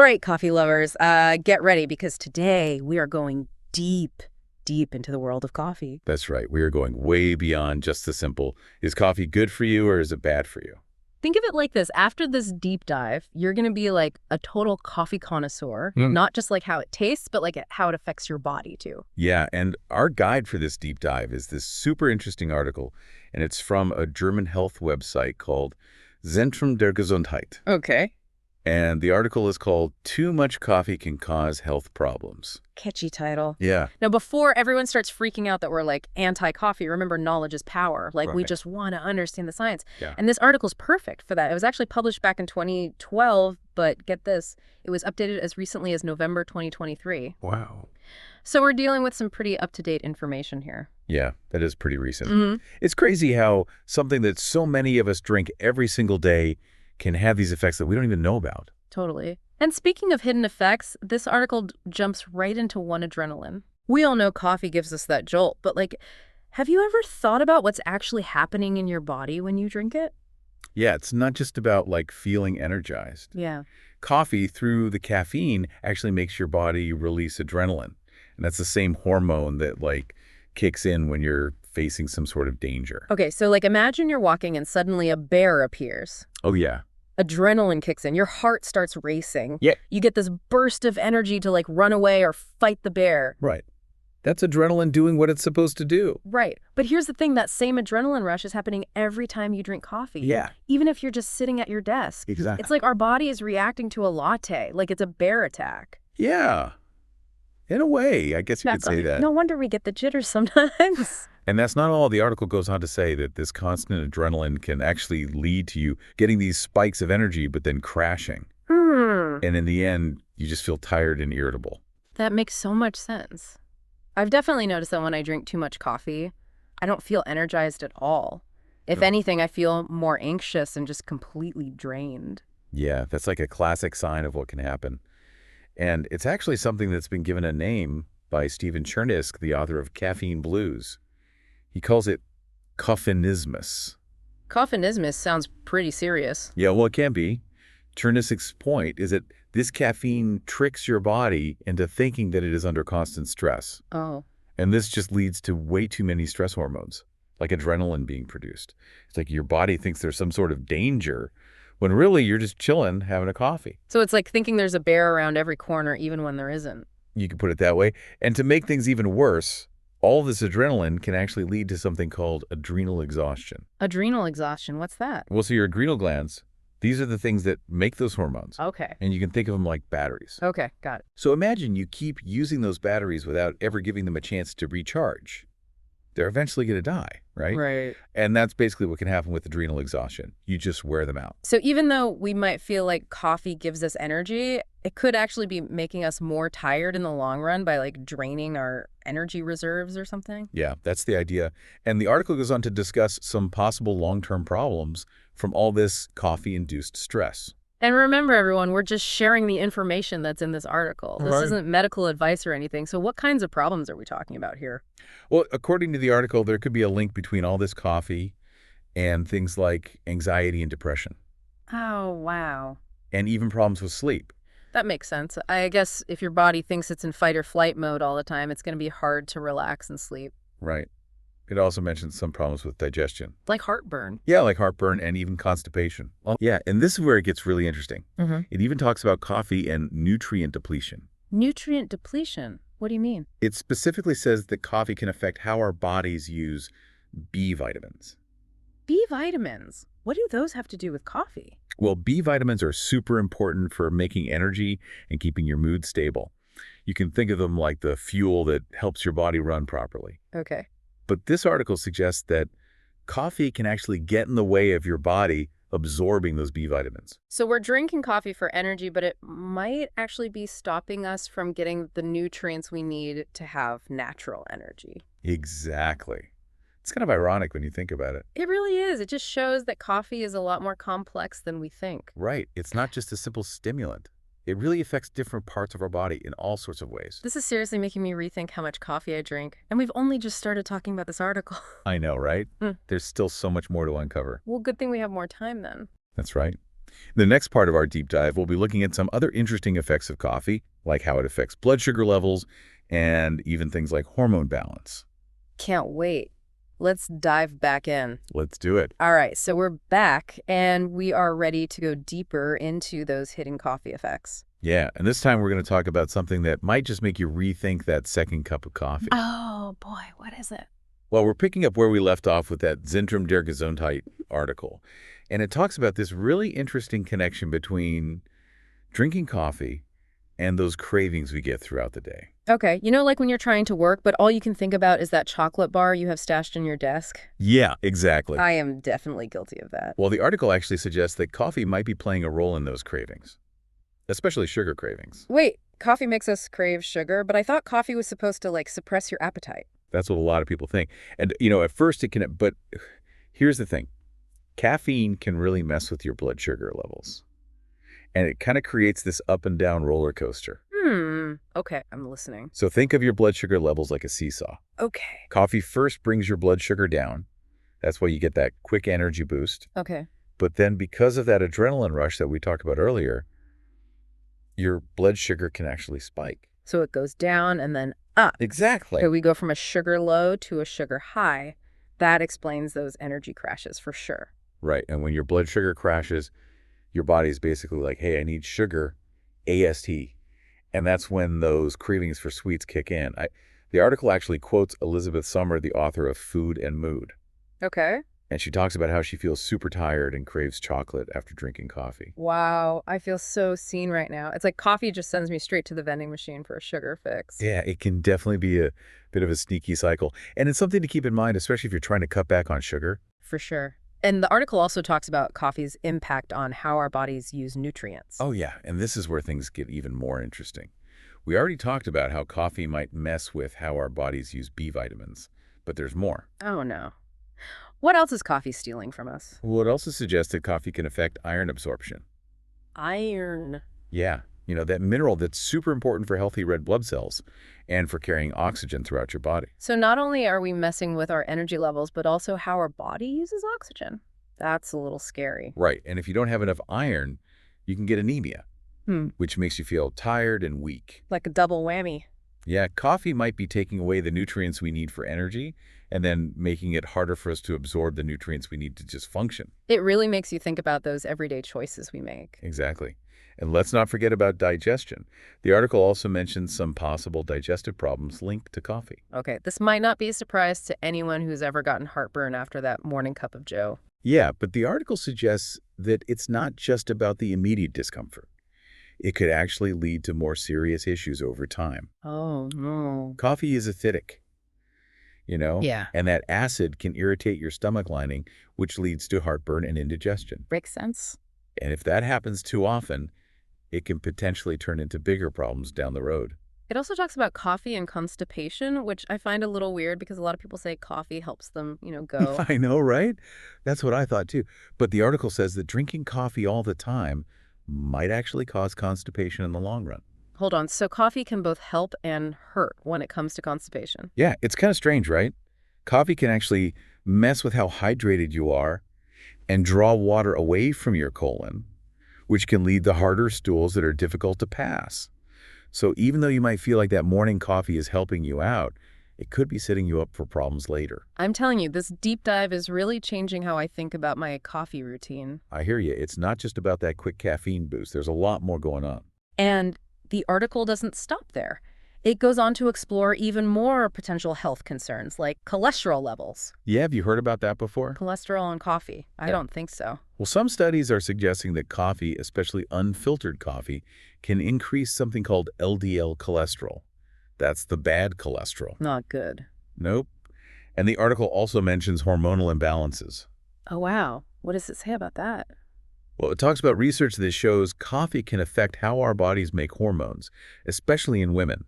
right, coffee lovers, get ready because today we are going deep, deep into the world of coffee. That's right. We are going way beyond just the simple, is coffee good for you or is it bad for you? Think of it like this. After this deep dive, you're going to be like a total coffee connoisseur, not just like how it tastes, but like how it affects your body too. Yeah, and our guide for this deep dive is this super interesting article, and it's from a German health website called Zentrum der Gesundheit. Okay. And the article is called Too Much Coffee Can Cause Health Problems. Catchy title. Yeah. Now, before everyone starts freaking out that we're like anti-coffee, remember knowledge is power. Like we just want to understand the science. Yeah. And this article's perfect for that. It was actually published back in 2012, but get this, it was updated as recently as November 2023. Wow. So we're dealing with some pretty up-to-date information here. Yeah, that is pretty recent. It's crazy how something that so many of us drink every single day can have these effects that we don't even know about. Totally. And speaking of hidden effects, this article jumps right into one: adrenaline. We all know coffee gives us that jolt, but like, have you ever thought about what's actually happening in your body when you drink it? Yeah, it's not just about like feeling energized. Yeah. Coffee, through the caffeine, actually makes your body release adrenaline. And that's the same hormone that like kicks in when you're facing some sort of danger. Okay, so like imagine you're walking and suddenly a bear appears. Oh, yeah. Adrenaline kicks in. Your heart starts racing. Yeah. You get this burst of energy to like run away or fight the bear. Right. That's adrenaline doing what it's supposed to do. Right. But here's the thing, that same adrenaline rush is happening every time you drink coffee. Yeah. Even if you're just sitting at your desk. Exactly. It's like our body is reacting to a latte, like it's a bear attack. Yeah. In a way, I guess you could say that. No wonder we get the jitters sometimes. And that's not all. The article goes on to say that this constant adrenaline can actually lead to you getting these spikes of energy, but then crashing. And in the end, you just feel tired and irritable. That makes so much sense. I've definitely noticed that when I drink too much coffee, I don't feel energized at all. If anything, I feel more anxious and just completely drained. Yeah, that's like a classic sign of what can happen. And it's actually something that's been given a name by Stephen Chernisk, the author of Caffeine Blues. He calls it coffeinismus. Coffeinismus sounds pretty serious. Yeah, well, it can be. Chernisk's point is that this caffeine tricks your body into thinking that it is under constant stress. Oh. And this just leads to way too many stress hormones, like adrenaline being produced. It's like your body thinks there's some sort of danger, when really you're just chilling, having a coffee. So it's like thinking there's a bear around every corner, even when there isn't. You could put it that way. And to make things even worse, all this adrenaline can actually lead to something called adrenal exhaustion. Adrenal exhaustion, what's that? Well, so your adrenal glands, these are the things that make those hormones. Okay. And you can think of them like batteries. Okay, got it. So imagine you keep using those batteries without ever giving them a chance to recharge. They're eventually going to die, right? Right. And that's basically what can happen with adrenal exhaustion. You just wear them out. So even though we might feel like coffee gives us energy, it could actually be making us more tired in the long run by like draining our energy reserves or something? Yeah, that's the idea. And the article goes on to discuss some possible long-term problems from all this coffee-induced stress. And remember, everyone, we're just sharing the information that's in this article. This isn't medical advice or anything. So what kinds of problems are we talking about here? Well, according to the article, there could be a link between all this coffee and things like anxiety and depression. Oh, wow. And even problems with sleep. That makes sense. I guess if your body thinks it's in fight or flight mode all the time, it's going to be hard to relax and sleep. Right. It also mentions some problems with digestion. Like heartburn. Yeah, like heartburn and even constipation. Well, yeah, and this is where it gets really interesting. It even talks about coffee and nutrient depletion. Nutrient depletion? What do you mean? It specifically says that coffee can affect how our bodies use B vitamins. B vitamins? What do those have to do with coffee? Well, B vitamins are super important for making energy and keeping your mood stable. You can think of them like the fuel that helps your body run properly. Okay. But this article suggests that coffee can actually get in the way of your body absorbing those B vitamins. So we're drinking coffee for energy, but it might actually be stopping us from getting the nutrients we need to have natural energy. Exactly. It's kind of ironic when you think about it. It really is. It just shows that coffee is a lot more complex than we think. Right. It's not just a simple stimulant. It really affects different parts of our body in all sorts of ways. This is seriously making me rethink how much coffee I drink. And we've only just started talking about this article. I know, right? There's still so much more to uncover. Well, good thing we have more time then. That's right. The next part of our deep dive, we'll be looking at some other interesting effects of coffee, like how it affects blood sugar levels and even things like hormone balance. Can't wait. Let's dive back in. Let's do it. All right, so we're back, and we are ready to go deeper into those hidden coffee effects. Yeah, and this time we're going to talk about something that might just make you rethink that second cup of coffee. Oh, boy, what is it? Well, we're picking up where we left off with that Zentrum der Gesundheit article, and it talks about this really interesting connection between drinking coffee and those cravings we get throughout the day. Okay, like when you're trying to work, but all you can think about is that chocolate bar you have stashed in your desk? Yeah, exactly. I am definitely guilty of that. Well, the article actually suggests that coffee might be playing a role in those cravings, especially sugar cravings. Wait, coffee makes us crave sugar, but I thought coffee was supposed to, suppress your appetite. That's what a lot of people think. And, at first it can, but here's the thing. Caffeine can really mess with your blood sugar levels. And it kind of creates this up and down roller coaster. Okay, I'm listening. So think of your blood sugar levels like a seesaw. Okay. Coffee first brings your blood sugar down. That's why you get that quick energy boost. Okay. But then because of that adrenaline rush that we talked about earlier, your blood sugar can actually spike. So it goes down and then up. Exactly. So we go from a sugar low to a sugar high. That explains those energy crashes for sure. Right. And when your blood sugar crashes, your body's basically like, hey, I need sugar, AST. And that's when those cravings for sweets kick in. The article actually quotes Elizabeth Sommer, the author of Food and Mood. Okay. And she talks about how she feels super tired and craves chocolate after drinking coffee. Wow, I feel so seen right now. It's like coffee just sends me straight to the vending machine for a sugar fix. Yeah, it can definitely be a bit of a sneaky cycle. And it's something to keep in mind, especially if you're trying to cut back on sugar. For sure. And the article also talks about coffee's impact on how our bodies use nutrients. Oh, yeah. And this is where things get even more interesting. We already talked about how coffee might mess with how our bodies use B vitamins, but there's more. Oh, no. What else is coffee stealing from us? Well, it also suggests that coffee can affect iron absorption. Iron. Yeah, that mineral that's super important for healthy red blood cells and for carrying oxygen throughout your body. So not only are we messing with our energy levels, but also how our body uses oxygen. That's a little scary. Right, and if you don't have enough iron, you can get anemia, which makes you feel tired and weak. Like a double whammy. Yeah, coffee might be taking away the nutrients we need for energy and then making it harder for us to absorb the nutrients we need to just function. It really makes you think about those everyday choices we make. Exactly. And let's not forget about digestion. The article also mentions some possible digestive problems linked to coffee. Okay, this might not be a surprise to anyone who's ever gotten heartburn after that morning cup of joe. Yeah, but the article suggests that it's not just about the immediate discomfort. It could actually lead to more serious issues over time. Oh, no. Coffee is acidic, Yeah. and that acid can irritate your stomach lining, which leads to heartburn and indigestion. Makes sense. And if that happens too often, it can potentially turn into bigger problems down the road. It also talks about coffee and constipation, which I find a little weird because a lot of people say coffee helps them, go. I know, right? That's what I thought too. But the article says that drinking coffee all the time might actually cause constipation in the long run. Hold on. So coffee can both help and hurt when it comes to constipation. Yeah, it's kind of strange, right? Coffee can actually mess with how hydrated you are and draw water away from your colon, which can lead to harder stools that are difficult to pass. So even though you might feel like that morning coffee is helping you out, it could be setting you up for problems later. I'm telling you, this deep dive is really changing how I think about my coffee routine. I hear you. It's not just about that quick caffeine boost. There's a lot more going on. And the article doesn't stop there. It goes on to explore even more potential health concerns, like cholesterol levels. Yeah, have you heard about that before? Cholesterol in coffee? I don't think so. Well, some studies are suggesting that coffee, especially unfiltered coffee, can increase something called LDL cholesterol. That's the bad cholesterol. Not good. Nope. And the article also mentions hormonal imbalances. Oh, wow. What does it say about that? Well, it talks about research that shows coffee can affect how our bodies make hormones, especially in women.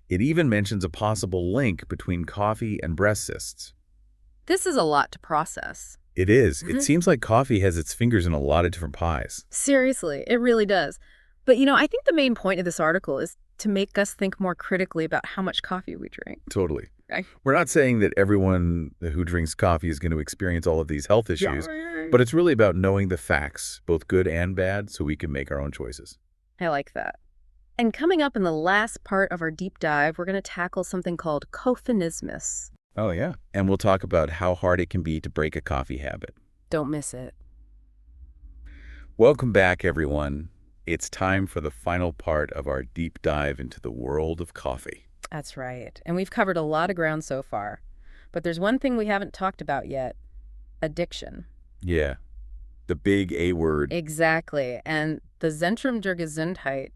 It even mentions a possible link between coffee and breast cysts. This is a lot to process. It is. It seems like coffee has its fingers in a lot of different pies. Seriously, it really does. But, I think the main point of this article is to make us think more critically about how much coffee we drink. Totally. Right. We're not saying that everyone who drinks coffee is going to experience all of these health issues, Yeah. but it's really about knowing the facts, both good and bad, so we can make our own choices. I like that. And coming up in the last part of our deep dive, we're going to tackle something called coffinismus. Oh, yeah. And we'll talk about how hard it can be to break a coffee habit. Don't miss it. Welcome back, everyone. It's time for the final part of our deep dive into the world of coffee. That's right. And we've covered a lot of ground so far. But there's one thing we haven't talked about yet: addiction. Yeah, the big A word. Exactly. And the Zentrum der Gesundheit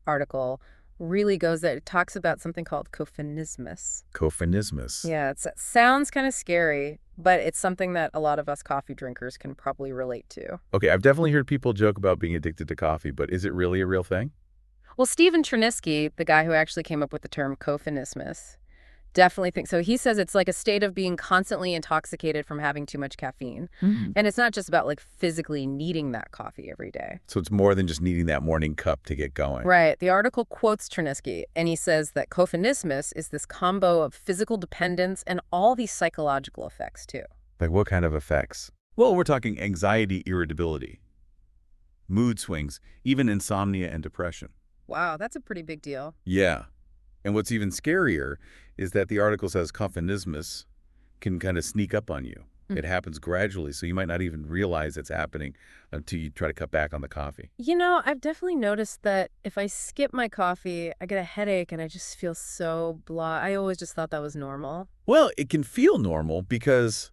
article really goes there. It talks about something called coffinismus. Coffinismus. Yeah, it sounds kind of scary, but it's something that a lot of us coffee drinkers can probably relate to. Okay, I've definitely heard people joke about being addicted to coffee, but is it really a real thing? Well, Stephen Chernisky, the guy who actually came up with the term coffinismus, definitely thinks so. He says it's like a state of being constantly intoxicated from having too much caffeine. And it's not just about like physically needing that coffee every day. So it's more than just needing that morning cup to get going. Right. The article quotes Chernisky, and he says that coffinismus is this combo of physical dependence and all these psychological effects, too. Like what kind of effects? Well, we're talking anxiety, irritability, mood swings, even insomnia and depression. Wow, that's a pretty big deal. Yeah. And what's even scarier is that the article says coffinismus can kind of sneak up on you. It happens gradually, so you might not even realize it's happening until you try to cut back on the coffee. You know, I've definitely noticed that if I skip my coffee, I get a headache and I just feel so blah. I always just thought that was normal. Well, it can feel normal because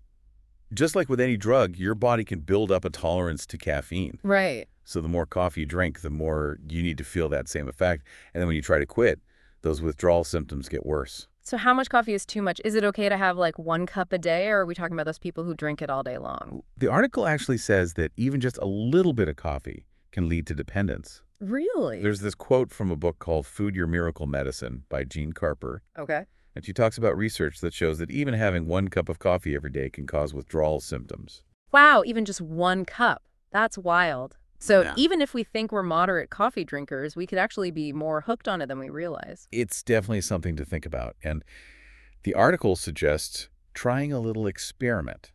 just like with any drug, your body can build up a tolerance to caffeine. Right. So the more coffee you drink, the more you need to feel that same effect. And then when you try to quit, those withdrawal symptoms get worse. So how much coffee is too much? Is it okay to have like 1 cup a day, or are we talking about those people who drink it all day long? The article actually says that even just a little bit of coffee can lead to dependence. Really? There's this quote from a book called Food Your Miracle Medicine by Jean Carper. Okay. And she talks about research that shows that even having 1 cup of coffee every day can cause withdrawal symptoms. Wow, even just 1 cup. That's wild. So Yeah. even if we think we're moderate coffee drinkers, we could actually be more hooked on it than we realize. It's definitely something to think about. And the article suggests trying a little experiment.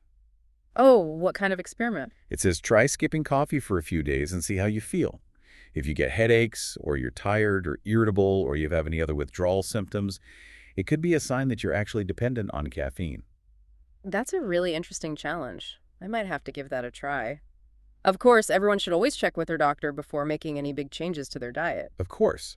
Oh, what kind of experiment? It says try skipping coffee for a few days and see how you feel. If you get headaches, or you're tired or irritable, or you have any other withdrawal symptoms, it could be a sign that you're actually dependent on caffeine. That's a really interesting challenge. I might have to give that a try. Of course, everyone should always check with their doctor before making any big changes to their diet. Of course.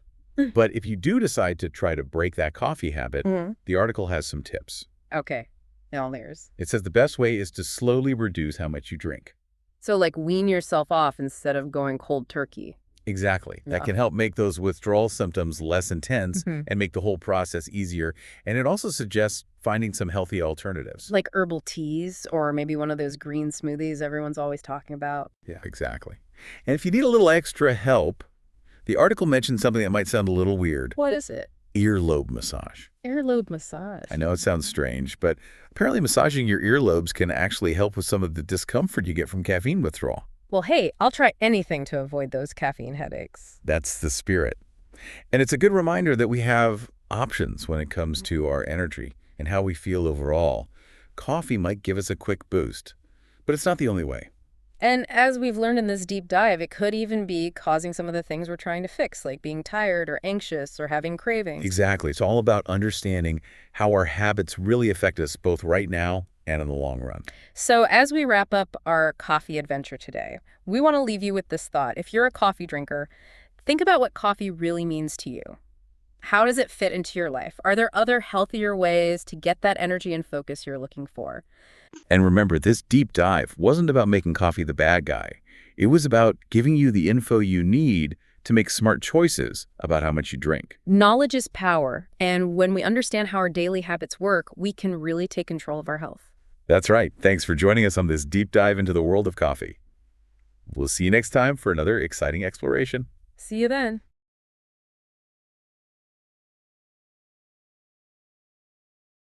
But if you do decide to try to break that coffee habit, Mhm. the article has some tips. Okay, all ears. It says the best way is to slowly reduce how much you drink. So like wean yourself off instead of going cold turkey. Exactly. That Yeah. can help make those withdrawal symptoms less intense and make the whole process easier. And it also suggests finding some healthy alternatives. Like herbal teas or maybe one of those green smoothies everyone's always talking about. Yeah, exactly. And if you need a little extra help, the article mentions something that might sound a little weird. What is it? Earlobe massage. Earlobe massage. I know it sounds strange, but apparently massaging your earlobes can actually help with some of the discomfort you get from caffeine withdrawal. Well, hey, I'll try anything to avoid those caffeine headaches. That's the spirit. And it's a good reminder that we have options when it comes to our energy and how we feel overall. Coffee might give us a quick boost, but it's not the only way. And as we've learned in this deep dive, it could even be causing some of the things we're trying to fix, like being tired or anxious or having cravings. Exactly. It's all about understanding how our habits really affect us both right now and in the long run. So as we wrap up our coffee adventure today, we want to leave you with this thought. If you're a coffee drinker, think about what coffee really means to you. How does it fit into your life? Are there other healthier ways to get that energy and focus you're looking for? And remember, this deep dive wasn't about making coffee the bad guy. It was about giving you the info you need to make smart choices about how much you drink. Knowledge is power, and when we understand how our daily habits work, we can really take control of our health. That's right. Thanks for joining us on this deep dive into the world of coffee. We'll see you next time for another exciting exploration. See you then.